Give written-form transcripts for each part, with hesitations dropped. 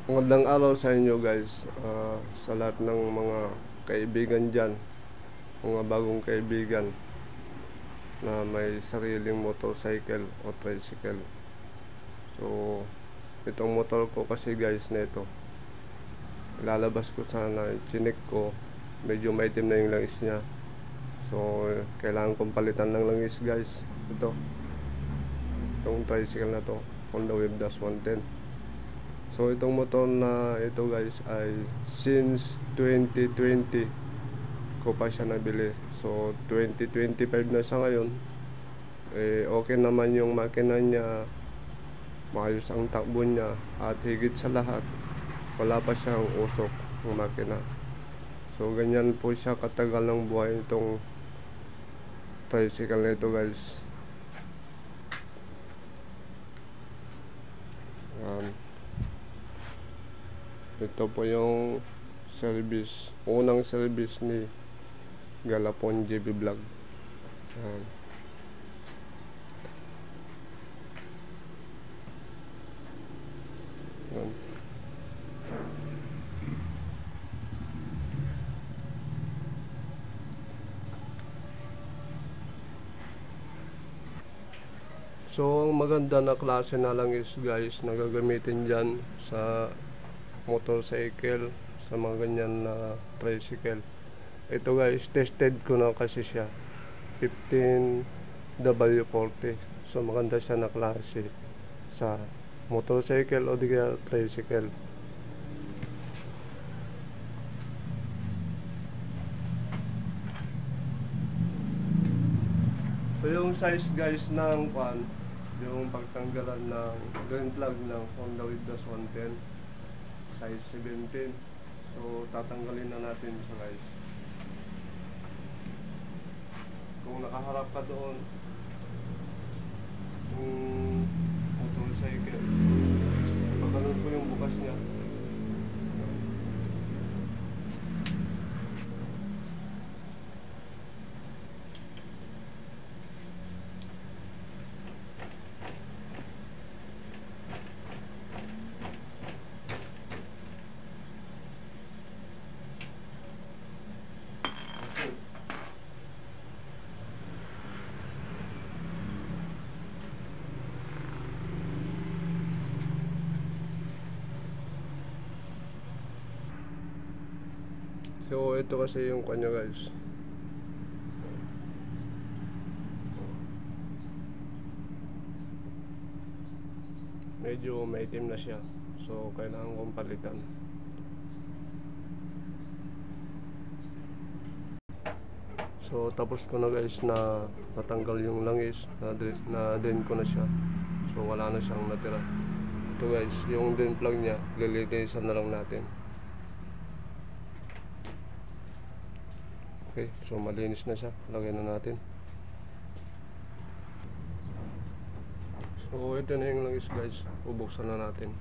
Magandang araw sa inyo guys, sa lahat ng mga kaibigan dyan, mga bagong kaibigan na may sariling motorcycle o tricycle. So itong motor ko kasi guys na ito, ilalabas ko sana, chinik ko, medyo maitim na yung langis niya. So kailangan kong palitan ng langis guys. Itong tricycle na to, Honda Wave Dash 110. So itong motor na ito guys ay since 2020 ko pa siya nabili. So 2025 na siya ngayon. Okay naman yung makina niya, maayos ang takbo niya, at higit sa lahat wala pa siyang usok ng makina. So ganyan po siya katagal ng buhay itong tricycle na ito guys. Ito po yung unang service ni Galapon JB Vlog. Yan. So ang maganda na klase na langis guys na gagamitin dyan sa motorcycle, sa mga ganyan na tricycle. Ito guys, tested ko na kasi siya, 15W40. So maganda siya na klase sa motorcycle o di kaya tricycle. So yung size guys ng yung pagtanggalan ng drain plug ng Honda Wave Dash 110, size 17. So tatanggalin na natin siya guys. Kung nakaharap ka doon yung motorcycle, pagkaroon ko yung bukas niya. So ito kasi yung kanya guys. Medyo maitim na siya. So kailangan kong palitan. So tapos ko na guys na natanggal yung langis, na drain ko na siya. So wala na siyang natira. Ito guys, yung drain plug niya, lilinisan na lang natin. Okay, so malinis na siya. Lagay na natin. So ito na yung langis guys. Bubuksan na natin.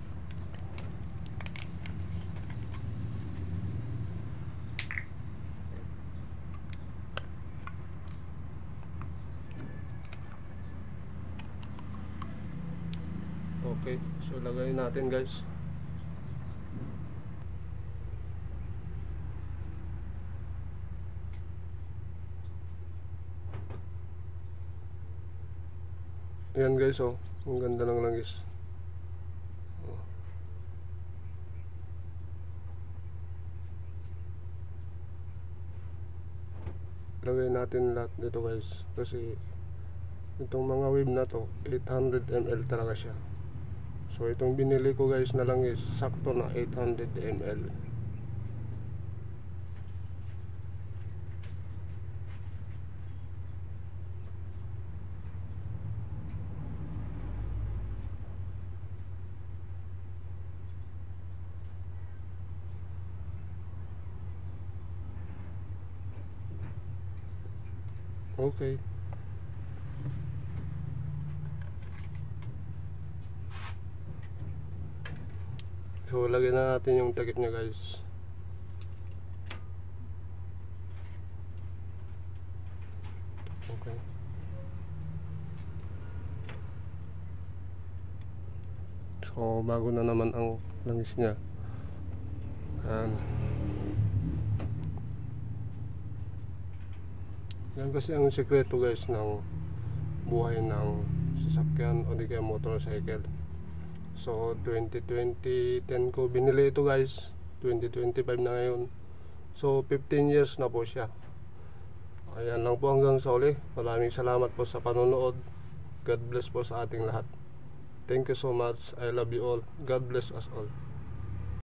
Okay, so lagay natin guys. Ayan guys, oh, ang ganda ng langis. Lagay natin lahat dito guys, kasi itong mga wave na to 800 ml talaga siya. So itong binili ko guys na langis, sakto na 800 ml. Okay. So lagyan na natin yung takip niya guys. Okay. So bago na naman ang langis niya. Yan. Yan kasi ang sekreto guys ng buhay ng sasakyan o di kaya motorcycle. So 2010 ko binili ito guys, 2025 na ngayon. So 15 years na po siya. Ayan lang po hanggang sa uli. Maraming salamat po sa panonood. God bless po sa ating lahat. Thank you so much. I love you all. God bless us all.